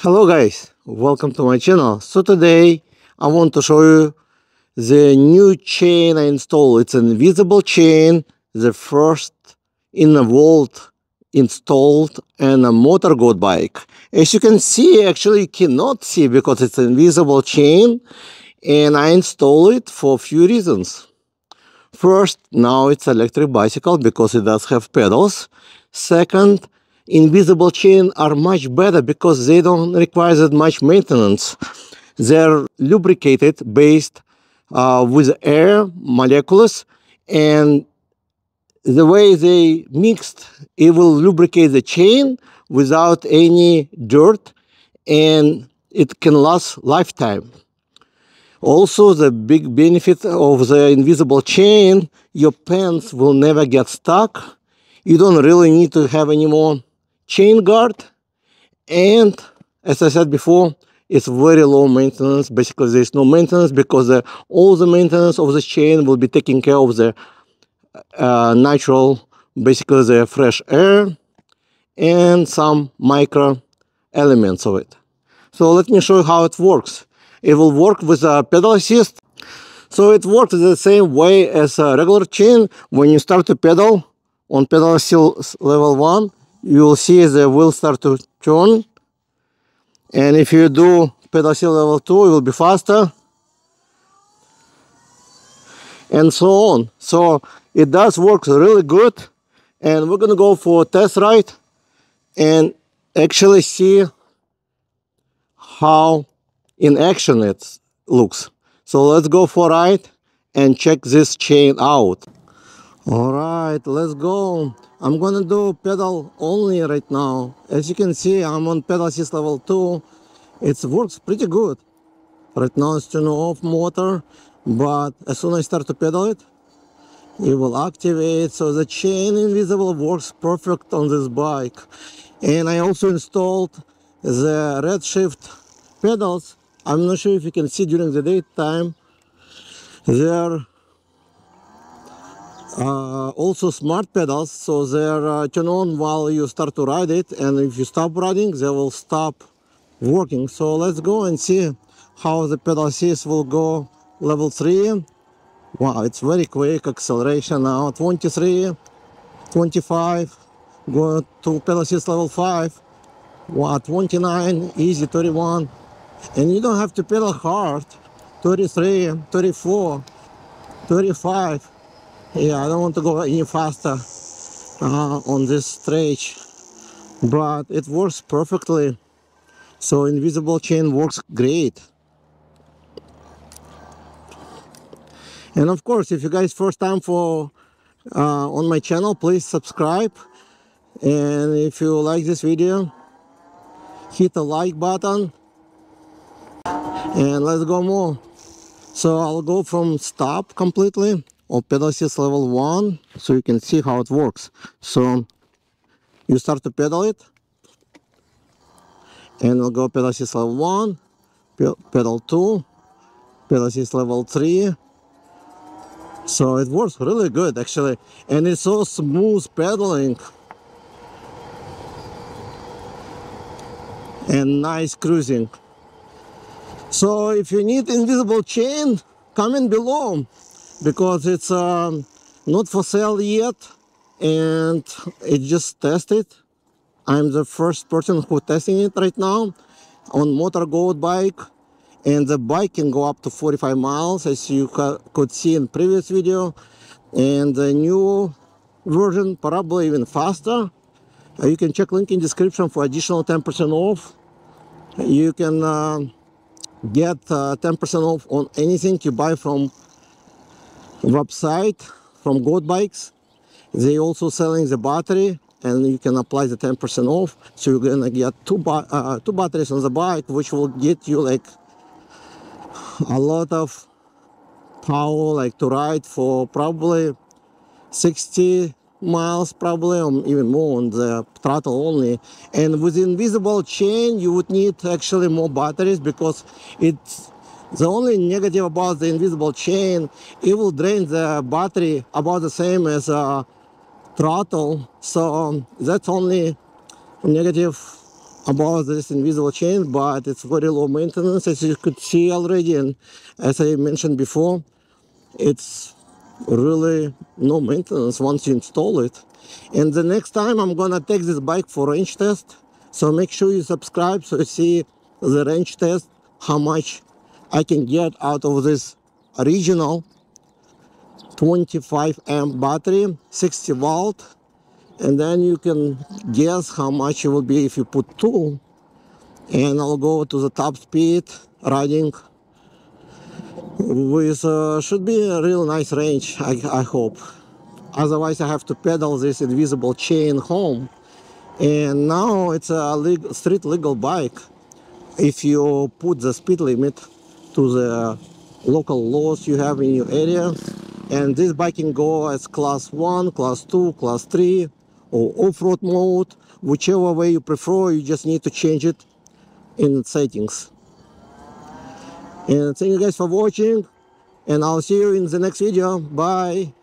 Hello guys, welcome to my channel. So today I want to show you the new chain I installed. It's an invisible chain, the first in the world installed in a motor goat bike. As you can see, actually you cannot see because it's an invisible chain, and I installed it for a few reasons. First, now it's electric bicycle because it does have pedals. Second, invisible chain are much better because they don't require that much maintenance. They're lubricated based with air molecules, and the way they mixed, it will lubricate the chain without any dirt, and it can last lifetime. Also, the big benefit of the invisible chain, your pants will never get stuck. You don't really need to have any more chain guard. And as I said before, it's very low maintenance. Basically, there's no maintenance because all the maintenance of the chain will be taking care of the natural, basically the fresh air and some micro elements of it. So let me show you how it works. It will work with a pedal assist. So it works the same way as a regular chain. When you start to pedal on pedal assist level 1, you will see the wheel start to turn. And if you do pedal assist level 2, it will be faster. And so on. So it does work really good. And we're going to go for a test ride and actually see how in action it looks. So let's go for a ride and check this chain out. All right, let's go. I'm gonna do pedal only right now. As you can see, I'm on pedal assist level 2. It works pretty good. Right now it's turn off motor, but as soon as I start to pedal it, it will activate. So the chain invisible works perfect on this bike. And I also installed the red shift pedals. I'm not sure if you can see during the daytime. They're also smart pedals, so they're turn on while you start to ride it, and if you stop riding, they will stop working. So let's go and see how the pedal assist will go level 3. Wow, it's very quick acceleration now. 23, 25, go to pedal assist level 5. Wow, 29, easy 31. And you don't have to pedal hard. 33, 34, 35. Yeah, I don't want to go any faster on this stage, but it works perfectly. So invisible chain works great. And of course, if you guys first time for on my channel, please subscribe. And if you like this video, hit the like button. And let's go more. So I'll go from stop completely or pedal assist level 1 so you can see how it works. So you start to pedal it, and we'll go pedal assist level 1, pedal 2, pedal assist level 3. So it works really good actually, and it's so smooth pedaling and nice cruising. So if you need invisible chain, comment below, because it's not for sale yet, and it just tested. I'm the first person who testing it right now on motor goat bike, and the bike can go up to 45 miles as you could see in previous video, and the new version probably even faster. You can check link in description for additional 10% off. You can get 10% off on anything you buy from website from goat bikes. They also selling the battery, and you can apply the 10% off. So you're gonna get two batteries on the bike, which will get you like a lot of power, like to ride for probably 60 miles, probably, or even more on the throttle only. And with the invisible chain, you would need actually more batteries, because it's the only negative about the invisible chain, it will drain the battery about the same as a throttle. So that's only negative about this invisible chain, but it's very low maintenance, as you could see already. And as I mentioned before, it's really no maintenance once you install it. And the next time I'm gonna take this bike for range test, so make sure you subscribe so you see the range test, how much I can get out of this original 25 amp battery, 60 volt. And then you can guess how much it will be if you put two. And I'll go to the top speed riding with should be a real nice range, I hope. Otherwise I have to pedal this invisible chain home. And now it's a street legal bike. If you put the speed limit to the local laws you have in your area, and this bike can go as class 1, class 2, class 3, or off-road mode, whichever way you prefer. You just need to change it in settings. And thank you guys for watching, and I'll see you in the next video. Bye.